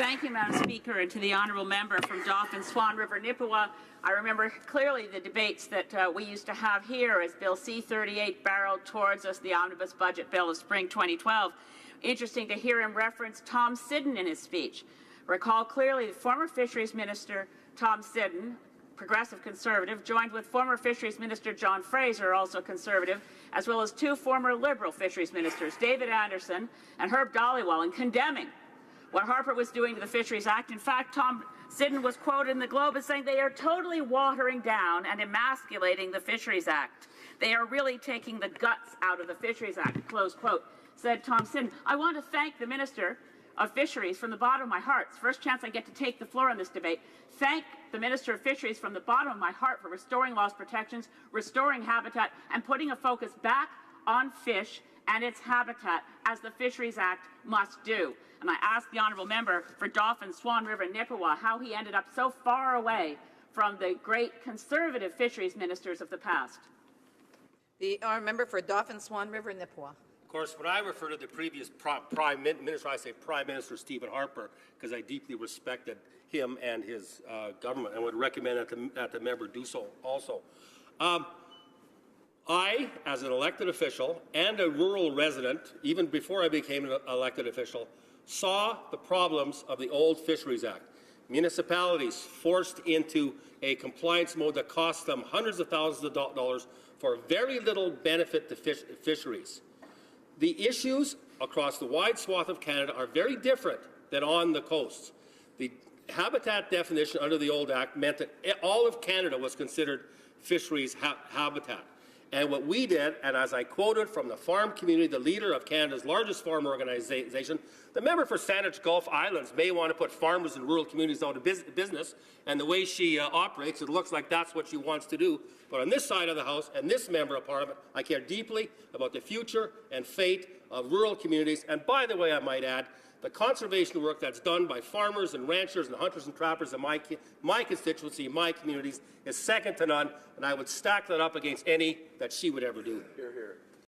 Thank you, Madam Speaker, and to the honourable member from Dauphin, Swan River, Nippewa. I remember clearly the debates that we used to have here as Bill C-38 barreled towards us, the Omnibus Budget Bill of spring 2012. Interesting to hear him reference Tom Siddon in his speech. Recall clearly the former Fisheries Minister Tom Siddon, Progressive Conservative, joined with former Fisheries Minister John Fraser, also Conservative, as well as two former Liberal Fisheries Ministers, David Anderson and Herb Dhaliwal, in condemning what Harper was doing to the Fisheries Act. In fact, Tom Siddon was quoted in the Globe as saying they are totally watering down and emasculating the Fisheries Act. They are really taking the guts out of the Fisheries Act, close quote, said Tom Siddon. I want to thank the Minister of Fisheries from the bottom of my heart. It's the first chance I get to take the floor on this debate. Thank the Minister of Fisheries from the bottom of my heart for restoring lost protections, restoring habitat, and putting a focus back on fish and its habitat, as the Fisheries Act must do. And I ask the honourable member for Dauphin, Swan River, Nippewa how he ended up so far away from the great Conservative fisheries ministers of the past. The honourable member for Dauphin, Swan River, Nippewa. Of course, when I refer to the previous Prime Minister, I say Prime Minister Stephen Harper, because I deeply respected him and his government, and would recommend that the member do so also. I, as an elected official and a rural resident, even before I became an elected official, saw the problems of the old Fisheries Act. Municipalities forced into a compliance mode that cost them hundreds of thousands of dollars for very little benefit to fisheries. The issues across the wide swath of Canada are very different than on the coasts. The habitat definition under the old Act meant that all of Canada was considered fisheries habitat. And what we did, and as I quoted from the farm community, the leader of Canada's largest farm organization, the member for Saanich Gulf Islands may want to put farmers and rural communities out of business, and the way she operates, it looks like that's what she wants to do. But on this side of the House, and this member of Parliament, I care deeply about the future and fate of rural communities. And by the way, I might add, the conservation work that's done by farmers and ranchers and hunters and trappers in my constituency, my communities, is second to none, and I would stack that up against any that she would ever do. Hear, hear.